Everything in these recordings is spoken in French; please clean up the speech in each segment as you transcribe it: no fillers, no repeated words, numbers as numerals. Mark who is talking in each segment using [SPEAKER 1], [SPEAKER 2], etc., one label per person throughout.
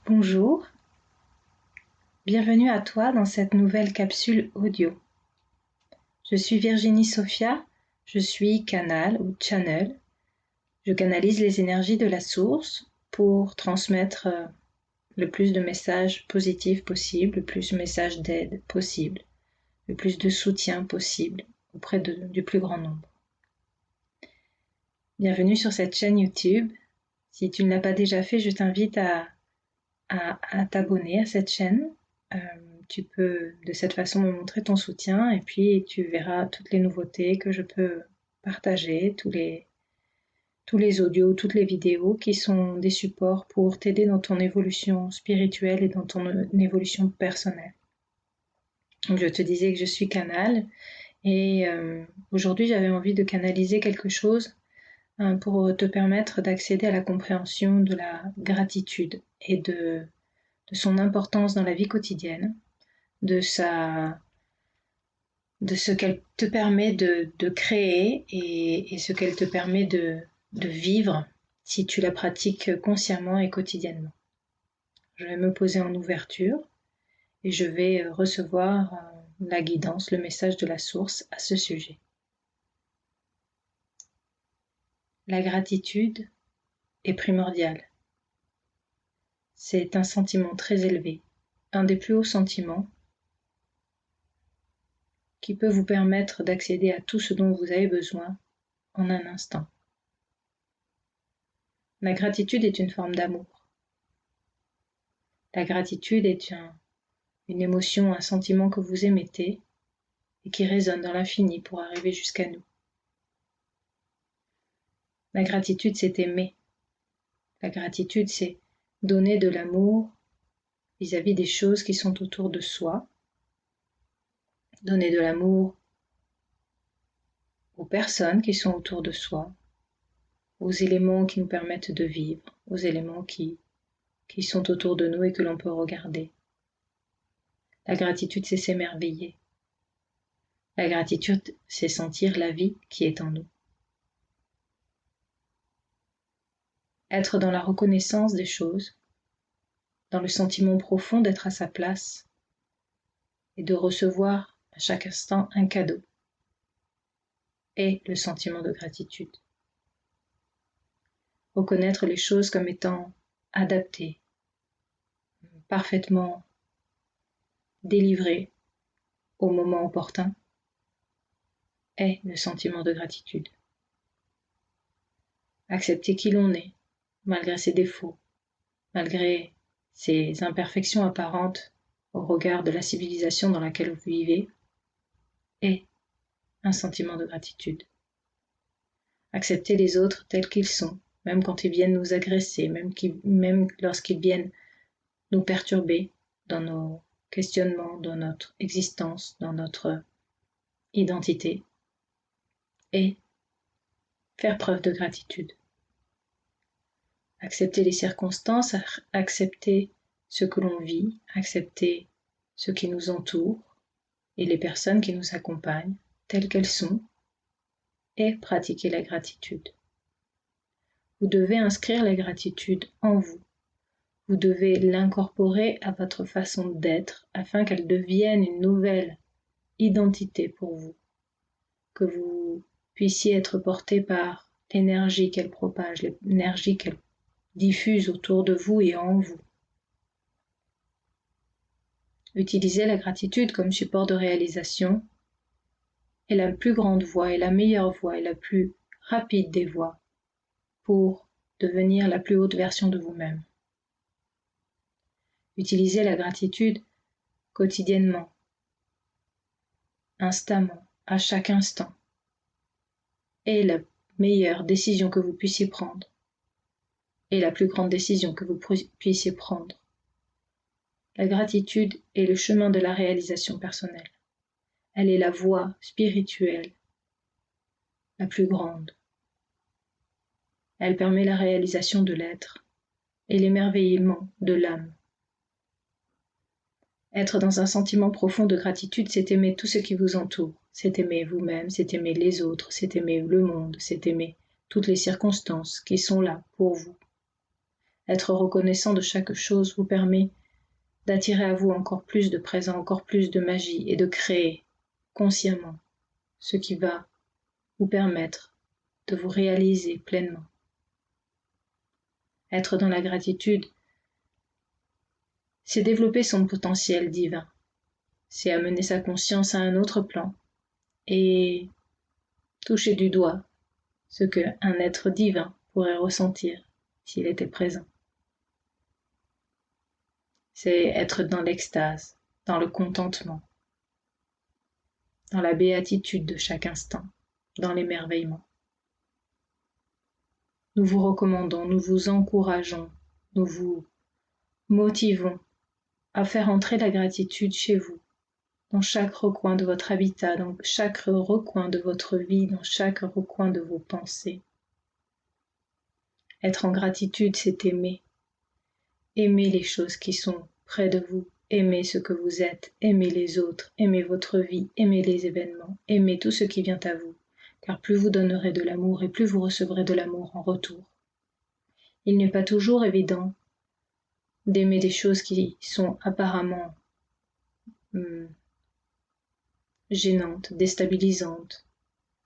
[SPEAKER 1] Bonjour, bienvenue à toi dans cette nouvelle capsule audio. Je suis Virginie Sophia, je suis canal ou channel. Je canalise les énergies de la source pour transmettre le plus de messages positifs possible, le plus de messages d'aide possible, le plus de soutien possible auprès du plus grand nombre. Bienvenue sur cette chaîne YouTube. Si tu ne l'as pas déjà fait, je t'invite à t'abonner à cette chaîne. Tu peux de cette façon me montrer ton soutien et puis tu verras toutes les nouveautés que je peux partager, tous les audios, toutes les vidéos qui sont des supports pour t'aider dans ton évolution spirituelle et dans ton évolution personnelle. Donc je te disais que je suis canal et aujourd'hui j'avais envie de canaliser quelque chose pour te permettre d'accéder à la compréhension de la gratitude et de son importance dans la vie quotidienne, de ce qu'elle te permet de créer et ce qu'elle te permet de vivre si tu la pratiques consciemment et quotidiennement. Je vais me poser en ouverture et je vais recevoir la guidance, le message de la source à ce sujet. La gratitude est primordiale. C'est un sentiment très élevé, un des plus hauts sentiments qui peut vous permettre d'accéder à tout ce dont vous avez besoin en un instant. La gratitude est une forme d'amour. La gratitude est une émotion, un sentiment que vous émettez et qui résonne dans l'infini pour arriver jusqu'à nous. La gratitude, c'est aimer. La gratitude, c'est donner de l'amour vis-à-vis des choses qui sont autour de soi. Donner de l'amour aux personnes qui sont autour de soi, aux éléments qui nous permettent de vivre, aux éléments qui sont autour de nous et que l'on peut regarder. La gratitude, c'est s'émerveiller. La gratitude, c'est sentir la vie qui est en nous. Être dans la reconnaissance des choses, dans le sentiment profond d'être à sa place et de recevoir à chaque instant un cadeau, et le sentiment de gratitude. Reconnaître les choses comme étant adaptées, parfaitement délivrées au moment opportun, est le sentiment de gratitude. Accepter qui l'on est, malgré ses défauts, malgré ses imperfections apparentes au regard de la civilisation dans laquelle vous vivez, est un sentiment de gratitude. Accepter les autres tels qu'ils sont, même quand ils viennent nous agresser, même lorsqu'ils viennent nous perturber dans nos questionnements, dans notre existence, dans notre identité, et faire preuve de gratitude. Accepter les circonstances, accepter ce que l'on vit, accepter ce qui nous entoure et les personnes qui nous accompagnent telles qu'elles sont, et pratiquer la gratitude. Vous devez inscrire la gratitude en vous. Vous devez l'incorporer à votre façon d'être afin qu'elle devienne une nouvelle identité pour vous, que vous puissiez être porté par l'énergie qu'elle propage, l'énergie qu'elle diffuse autour de vous et en vous. Utilisez la gratitude comme support de réalisation est la plus grande voie et la meilleure voie et la plus rapide des voies pour devenir la plus haute version de vous-même. Utilisez la gratitude quotidiennement, instamment, à chaque instant, est la meilleure décision que vous puissiez prendre et la plus grande décision que vous puissiez prendre. La gratitude est le chemin de la réalisation personnelle. Elle est la voie spirituelle la plus grande. Elle permet la réalisation de l'être et l'émerveillement de l'âme. Être dans un sentiment profond de gratitude, c'est aimer tout ce qui vous entoure. C'est aimer vous-même, c'est aimer les autres, c'est aimer le monde, c'est aimer toutes les circonstances qui sont là pour vous. Être reconnaissant de chaque chose vous permet d'attirer à vous encore plus de présent, encore plus de magie et de créer consciemment ce qui va vous permettre de vous réaliser pleinement. Être dans la gratitude, c'est développer son potentiel divin, c'est amener sa conscience à un autre plan et toucher du doigt ce qu'un être divin pourrait ressentir s'il était présent. C'est être dans l'extase, dans le contentement, dans la béatitude de chaque instant, dans l'émerveillement. Nous vous recommandons, nous vous encourageons, nous vous motivons à faire entrer la gratitude chez vous, dans chaque recoin de votre habitat, dans chaque recoin de votre vie, dans chaque recoin de vos pensées. Être en gratitude, c'est aimer. Aimer les choses qui sont près de vous, aimer ce que vous êtes, aimer les autres, aimer votre vie, aimer les événements, aimer tout ce qui vient à vous, car plus vous donnerez de l'amour et plus vous recevrez de l'amour en retour. Il n'est pas toujours évident d'aimer des choses qui sont apparemment gênantes, déstabilisantes,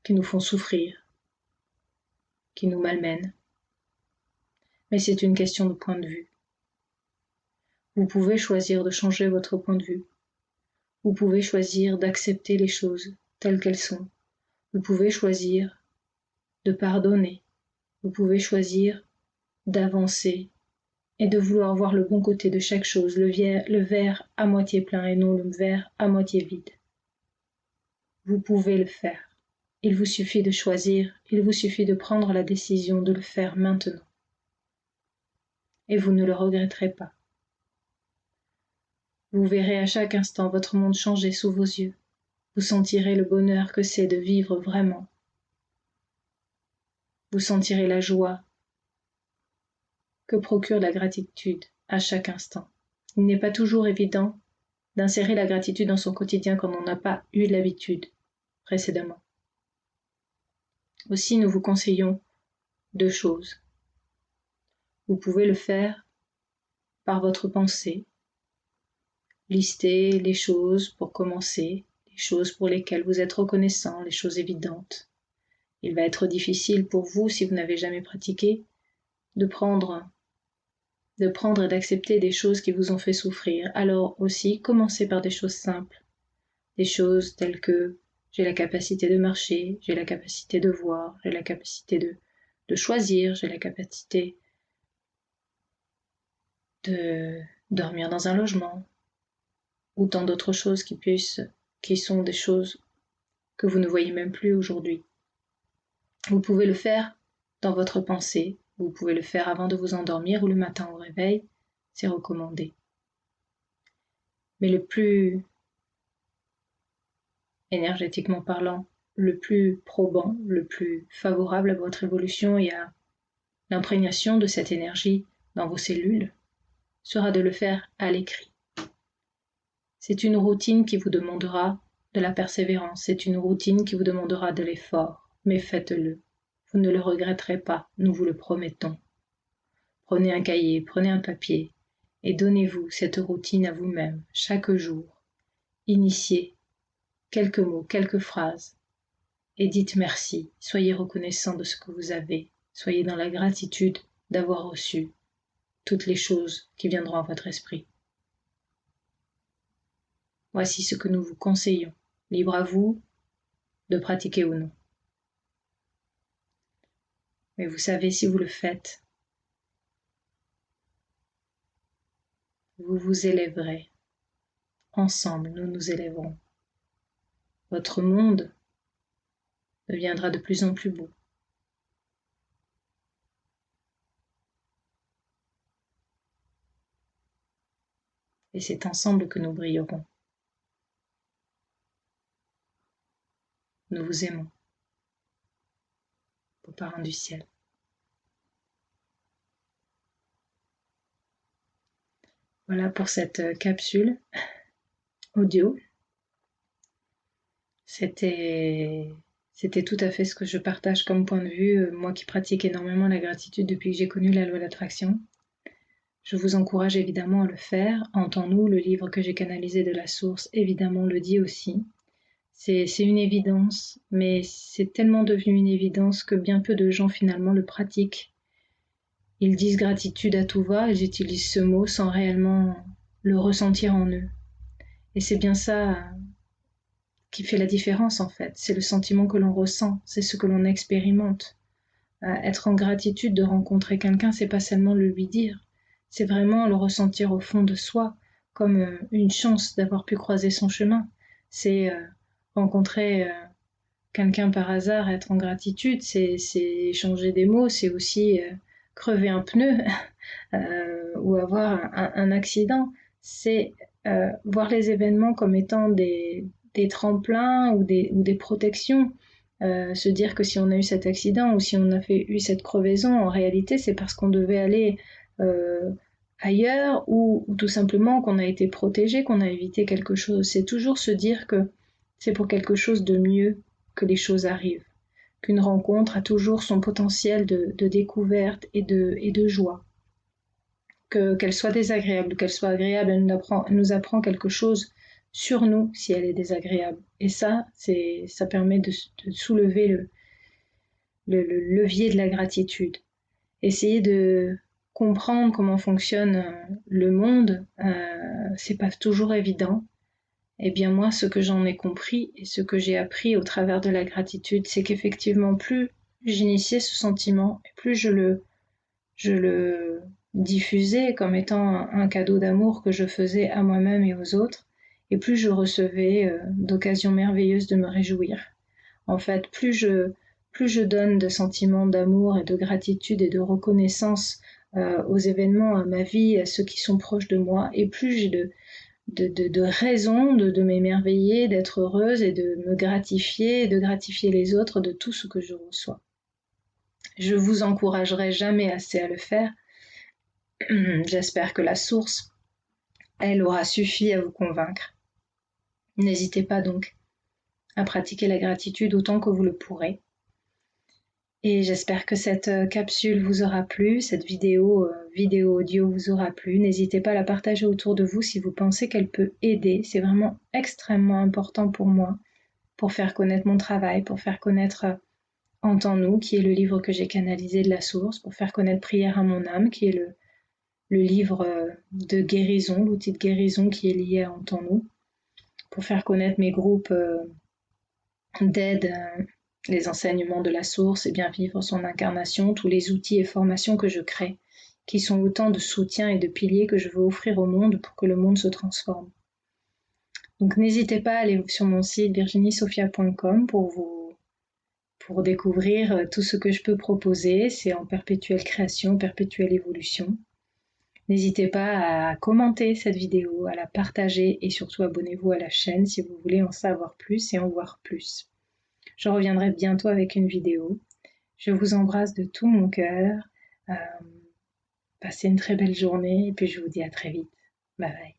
[SPEAKER 1] qui nous font souffrir, qui nous malmènent. Mais c'est une question de point de vue. Vous pouvez choisir de changer votre point de vue. Vous pouvez choisir d'accepter les choses telles qu'elles sont. Vous pouvez choisir de pardonner. Vous pouvez choisir d'avancer et de vouloir voir le bon côté de chaque chose, le verre à moitié plein et non le verre à moitié vide. Vous pouvez le faire. Il vous suffit de choisir, il vous suffit de prendre la décision de le faire maintenant. Et vous ne le regretterez pas. Vous verrez à chaque instant votre monde changer sous vos yeux. Vous sentirez le bonheur que c'est de vivre vraiment. Vous sentirez la joie que procure la gratitude à chaque instant. Il n'est pas toujours évident d'insérer la gratitude dans son quotidien quand on n'a pas eu l'habitude précédemment. Aussi, nous vous conseillons 2 choses. Vous pouvez le faire par votre pensée. Listez les choses pour commencer, les choses pour lesquelles vous êtes reconnaissant, les choses évidentes. Il va être difficile pour vous, si vous n'avez jamais pratiqué, de prendre et d'accepter des choses qui vous ont fait souffrir. Alors aussi, commencez par des choses simples. Des choses telles que j'ai la capacité de marcher, j'ai la capacité de voir, j'ai la capacité de choisir, j'ai la capacité de dormir dans un logement, ou tant d'autres choses qui sont des choses que vous ne voyez même plus aujourd'hui. Vous pouvez le faire dans votre pensée, vous pouvez le faire avant de vous endormir ou le matin au réveil, c'est recommandé. Mais le plus énergétiquement parlant, le plus probant, le plus favorable à votre évolution et à l'imprégnation de cette énergie dans vos cellules, sera de le faire à l'écrit. C'est une routine qui vous demandera de la persévérance, c'est une routine qui vous demandera de l'effort, mais faites-le. Vous ne le regretterez pas, nous vous le promettons. Prenez un cahier, prenez un papier et donnez-vous cette routine à vous-même chaque jour. Initiez quelques mots, quelques phrases et dites merci. Soyez reconnaissant de ce que vous avez. Soyez dans la gratitude d'avoir reçu toutes les choses qui viendront à votre esprit. Voici ce que nous vous conseillons. Libre à vous de pratiquer ou non. Mais vous savez, si vous le faites, vous vous élèverez. Ensemble, nous nous élèverons. Votre monde deviendra de plus en plus beau. Et c'est ensemble que nous brillerons. Nous vous aimons, vos parents du ciel. Voilà pour cette capsule audio. C'était tout à fait ce que je partage comme point de vue, moi qui pratique énormément la gratitude depuis que j'ai connu la loi d'attraction. Je vous encourage évidemment à le faire. Entends-nous, le livre que j'ai canalisé de la source, évidemment, le dit aussi. C'est une évidence, mais c'est tellement devenu une évidence que bien peu de gens finalement le pratiquent. Ils disent gratitude à tout va et j'utilise ce mot sans réellement le ressentir en eux. Et c'est bien ça qui fait la différence en fait. C'est le sentiment que l'on ressent, c'est ce que l'on expérimente. Être en gratitude de rencontrer quelqu'un, c'est pas seulement le lui dire, c'est vraiment le ressentir au fond de soi, comme une chance d'avoir pu croiser son chemin. C'est rencontrer quelqu'un par hasard, être en gratitude, c'est échanger des mots, c'est aussi crever un pneu ou avoir un accident. C'est voir les événements comme étant des tremplins ou des protections. Se dire que si on a eu cet accident ou si on a eu cette crevaison, en réalité, c'est parce qu'on devait aller ailleurs ou tout simplement qu'on a été protégé, qu'on a évité quelque chose. C'est toujours se dire que c'est pour quelque chose de mieux que les choses arrivent, qu'une rencontre a toujours son potentiel de découverte et de joie. Qu'elle soit désagréable ou qu'elle soit agréable, elle nous apprend quelque chose sur nous si elle est désagréable. Et ça permet de soulever le levier de la gratitude. Essayer de comprendre comment fonctionne le monde, c'est pas toujours évident. Eh bien moi, ce que j'en ai compris et ce que j'ai appris au travers de la gratitude, c'est qu'effectivement, plus j'initiais ce sentiment, et plus je le diffusais comme étant un cadeau d'amour que je faisais à moi-même et aux autres, et plus je recevais d'occasions merveilleuses de me réjouir. En fait, plus je donne de sentiments d'amour et de gratitude et de reconnaissance aux événements, à ma vie, à ceux qui sont proches de moi, et plus j'ai de raisons de m'émerveiller, d'être heureuse et de me gratifier, et de gratifier les autres de tout ce que je reçois. Je vous encouragerai jamais assez à le faire. J'espère que la source, elle aura suffi à vous convaincre. N'hésitez pas donc à pratiquer la gratitude autant que vous le pourrez. Et j'espère que cette capsule vous aura plu, cette vidéo audio vous aura plu. N'hésitez pas à la partager autour de vous si vous pensez qu'elle peut aider. C'est vraiment extrêmement important pour moi, pour faire connaître mon travail, pour faire connaître Entends-nous, qui est le livre que j'ai canalisé de la source, pour faire connaître Prière à mon âme, qui est le livre de guérison, l'outil de guérison qui est lié à Entends-nous, pour faire connaître mes groupes d'aide, les enseignements de la source et bien vivre son incarnation, tous les outils et formations que je crée, qui sont autant de soutiens et de piliers que je veux offrir au monde pour que le monde se transforme. Donc n'hésitez pas à aller sur mon site virginiesophia.com pour découvrir tout ce que je peux proposer. C'est en perpétuelle création, perpétuelle évolution. N'hésitez pas à commenter cette vidéo, à la partager et surtout abonnez-vous à la chaîne si vous voulez en savoir plus et en voir plus. Je reviendrai bientôt avec une vidéo. Je vous embrasse de tout mon cœur. Passez une très belle journée et puis je vous dis à très vite. Bye bye.